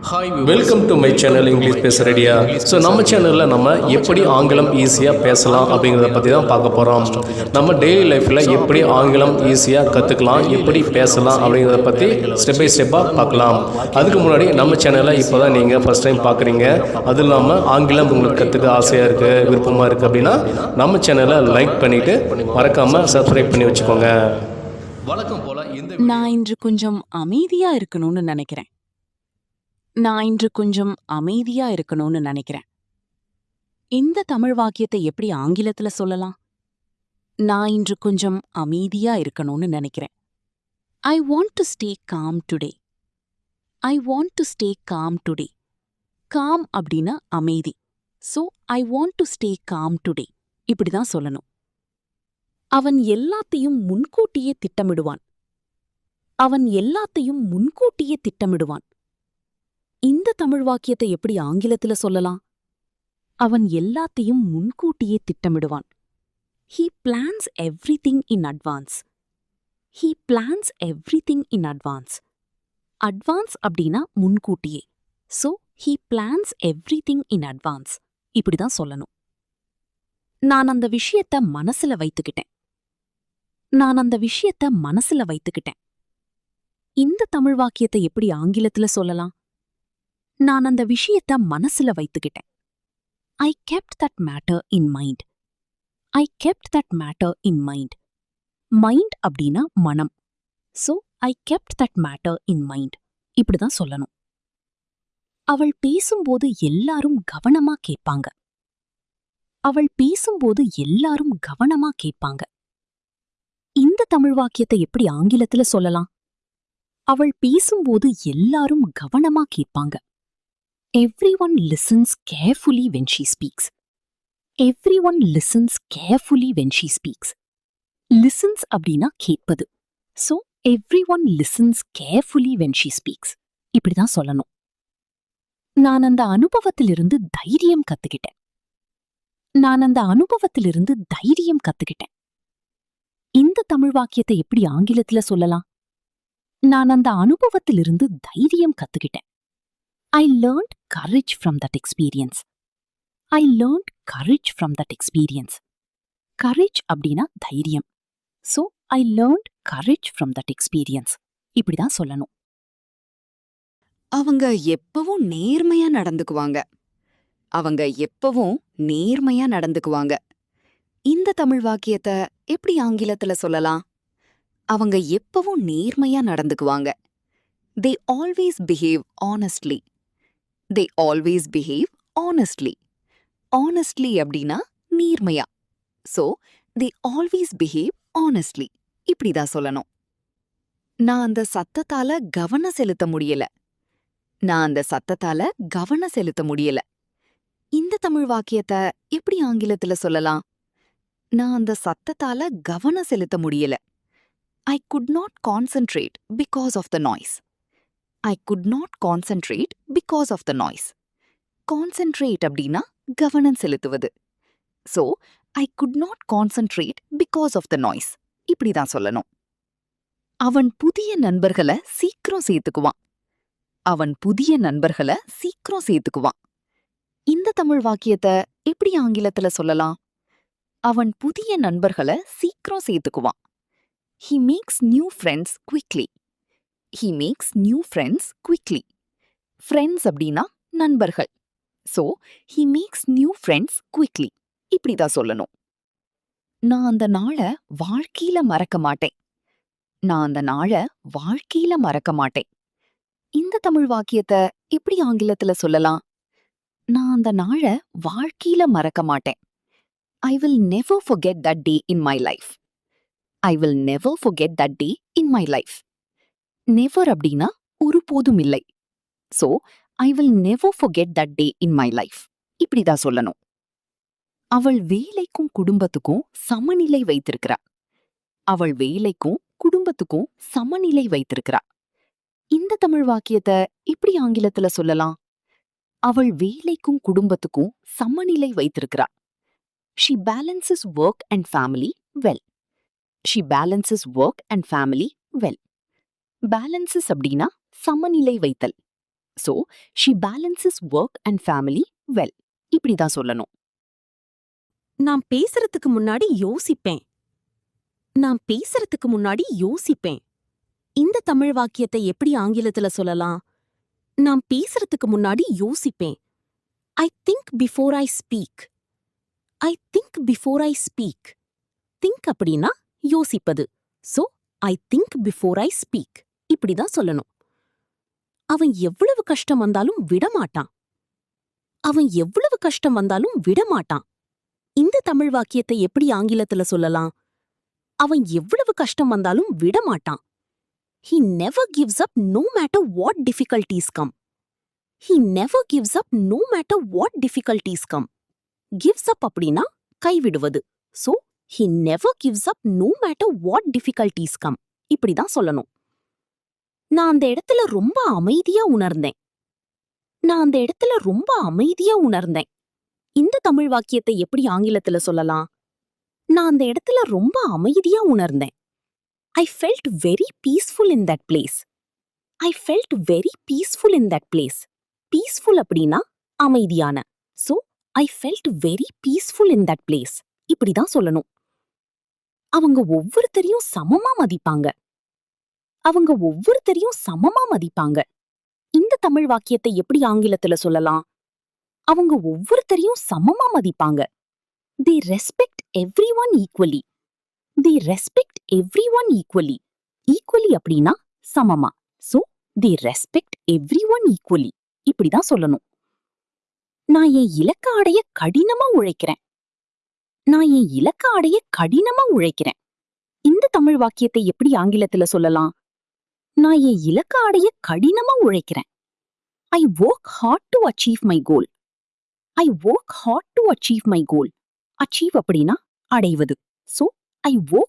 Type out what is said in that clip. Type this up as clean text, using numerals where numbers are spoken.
Hi welcome to my channel English பேச ரெடியா. So நம்ம சேனலில் நம்ம எப்படி ஆங்கிலம் ஈஸியாக பேசலாம் அப்படிங்கிறத பற்றி தான் பார்க்க போகிறோம். நம்ம டெய்லி லைஃப்பில் எப்படி ஆங்கிலம் ஈஸியாக கற்றுக்கலாம், எப்படி பேசலாம் அப்படிங்கிறத பற்றி ஸ்டெப் பை ஸ்டெப்பாக பார்க்கலாம். அதுக்கு முன்னாடி நம்ம சேனலை இப்போ தான் நீங்கள் ஃபஸ்ட் டைம் பார்க்குறீங்க, அது இல்லாமல் ஆங்கிலம் உங்களுக்கு கற்றுக்க ஆசையாக இருக்குது, விருப்பமாக இருக்குது அப்படின்னா நம்ம சேனலை லைக் பண்ணிவிட்டு மறக்காமல் சப்ஸ்கிரைப் பண்ணி வச்சுக்கோங்க. வழக்கம் போல் நான் இன்று கொஞ்சம் அமைதியா இருக்கணும்னு நினைக்கிறேன். இந்த தமிழ் வாக்கியத்தை எப்படி ஆங்கிலத்துல சொல்லலாம்? நான் இன்று கொஞ்சம் அமைதியா இருக்கணும்னு நினைக்கிறேன். I want to stay calm today. I want to stay calm today. Calm அப்படின்னா அமைதி. So, I want to stay calm today. இப்படிதான் சொல்லணும். அவன் எல்லாத்தையும் முன்கூட்டியே திட்டமிடுவான். இந்த தமிழ் வாக்கியத்தை எப்படி ஆங்கிலத்துல சொல்லலாம்? அவன் எல்லாத்தையும் முன்கூட்டியே திட்டமிடுவான். He plans everything in advance. Advance அப்படின்னா முன்கூட்டியே. So, he plans everything in advance. இப்படிதான் சொல்லணும். நான் அந்த விஷயத்த மனசுல வைத்துக்கிட்டேன். இந்த தமிழ் வாக்கியத்தை எப்படி ஆங்கிலத்துல சொல்லலாம்? நான் அந்த விஷயத்த மனசுல வைத்துக்கிட்டேன். I kept that matter in mind. Mind அப்படின்னா மனம். So, I kept that matter in mind. இப்படிதான் சொல்லணும். அவள் பேசும்போது எல்லாரும் கவனமா கேட்பாங்க. இந்த தமிழ் வாக்கியத்தை எப்படி ஆங்கிலத்துல சொல்லலாம்? அவள் பேசும்போது எல்லாரும் கவனமா கேட்பாங்க. Everyone listens carefully when she speaks. Listens அப்படின்னா கேட்பது. So, everyone listens carefully when she speaks. இப்படிதான் சொல்லணும். நான் அந்த அனுபவத்திலிருந்து தைரியம் கத்துக்கிட்டேன். இந்த தமிழ் வாக்கியத்தை எப்படி ஆங்கிலத்துல சொல்லலாம்? நான் அந்த அனுபவத்திலிருந்து தைரியம் கத்துக்கிட்டேன். I learned courage from that experience. Courage அப்படின்னா தைரியம். So, I learned courage from that experience. இப்படிதான் சொல்லணும். அவங்க எப்பவும் நேர்மையா நடந்துக்குவாங்க. இந்த தமிழ் வாக்கியத்தை எப்படி ஆங்கிலத்துல சொல்லலாம்? அவங்க எப்பவும் நேர்மையா நடந்துக்குவாங்க. They always behave honestly. Honestly அப்படின்னா நேர்மையா. So, they always behave honestly. இப்படிதான் சொல்லணும். நான் அந்த சத்தத்தால கவனம் செலுத்த முடியல. இந்த தமிழ் வாக்கியத்தை எப்படி ஆங்கிலத்துல சொல்லலாம்? நான் அந்த சத்தத்தால கவனம் செலுத்த முடியல. I could not concentrate because of the noise. Concentrate அப்படின்னா கவனம் செலுத்துவது. So, I could not concentrate because of the noise. இப்படிதான் சொல்லணும். அவன் புதிய நண்பர்களை சீக்கிரம் சேர்த்துக்குவான். இந்த தமிழ் வாக்கியத்தை எப்படி ஆங்கிலத்துல சொல்லலாம்? அவன் புதிய நண்பர்களை சீக்கிரம் சேர்த்துக்குவான். He makes new friends quickly. Friends அப்படின்னா நண்பர்கள். So, he makes new friends quickly. இப்படிதான் சொல்லணும். நான் அந்த நாளை வாழ்க்கையில மறக்க மாட்டேன். இந்த தமிழ் வாக்கியத்தை எப்படி ஆங்கிலத்துல சொல்லலாம்? நான் அந்த நாளை வாழ்க்கையில மறக்க மாட்டேன். I will never forget that day in my life. Never அப்படின்னா ஒருபோதும் இல்லை. So, I will never forget that day in my life. இப்படிதான் சொல்லணும். அவள் வேலைக்கும் குடும்பத்துக்கும் சமநிலை வைத்திருக்கிறா. இந்த தமிழ் வாக்கியத்தை எப்படி ஆங்கிலத்துல சொல்லலாம்? அவள் வேலைக்கும் குடும்பத்துக்கும் சமநிலை வைத்திருக்கிறா. She balances work and family well. Balances அப்படின்னா சமநிலை வைத்தல். So she balances work and family well. இப்படிதான் சொல்லணும். நான் பேசுறதுக்கு முன்னாடி யோசிப்பேன். நான் பேசுறதுக்கு முன்னாடி யோசிப்பேன். இந்த தமிழ் வாக்கியத்தை எப்படி ஆங்கிலத்துல சொல்லலாம்? நான் பேசுறதுக்கு முன்னாடி யோசிப்பேன். I think before I speak. I think before I speak. Think அப்படின்னா யோசிப்பது. So I think before I speak. இப்படிதான் சொல்லணும். அவன் எவ்வளவு கஷ்டம் வந்தாலும் விடமாட்டான். அவன் எவ்வளவு கஷ்டம் வந்தாலும் விடமாட்டான். இந்த தமிழ் வாக்கியத்தை எப்படி ஆங்கிலத்துல சொல்லலாம்? அவன் எவ்வளவு கஷ்டம் வந்தாலும் விடமாட்டான். He never gives up no matter what difficulties come. He never gives up no matter what difficulties come. Gives up அப்படின்னா கைவிடுவது. So, he never gives up no matter what difficulties come. இப்படிதான் சொல்லணும். நான் அந்த இடத்துல ரொம்ப அமைதியா உணர்ந்தேன். நான் அந்த இடத்துல ரொம்ப அமைதியா உணர்ந்தேன். இந்த தமிழ் வாக்கியத்தை எப்படி ஆங்கிலத்துல சொல்லலாம்? நான் அந்த இடத்துல ரொம்ப அமைதியா உணர்ந்தேன். I felt very peaceful in that place. I felt very peaceful in that place. Peaceful அப்படின்னா அமைதியான. So, I felt very peaceful in that place. இப்படிதான் சொல்லணும். அவங்க ஒவ்வொருத்தரையும் சமமா மதிப்பாங்க. அவங்க ஒவ்வொருத்தரையும் சமமா மதிப்பாங்க. இந்த தமிழ் வாக்கியத்தை எப்படி ஆங்கிலத்துல சொல்லலாம்? அவங்க ஒவ்வொருத்தரையும் சமமா மதிப்பாங்க. They respect everyone equally. They respect everyone equally. Equally அப்படின்னா சமமா. So, they respect everyone equally. இப்படிதான் சொல்லணும். நான் என் இலக்க அடைய கடினமா உழைக்கிறேன். நான் என் இலக்க அடைய கடினமா உழைக்கிறேன். இந்த தமிழ் வாக்கியத்தை எப்படி ஆங்கிலத்துல சொல்லலாம்? நான் என் இலக்க அடைய கடினமா உழைக்கிறேன். I work hard to achieve my goal. I work hard to achieve my goal. Achieve அப்படின்னா அடைவது. So, I work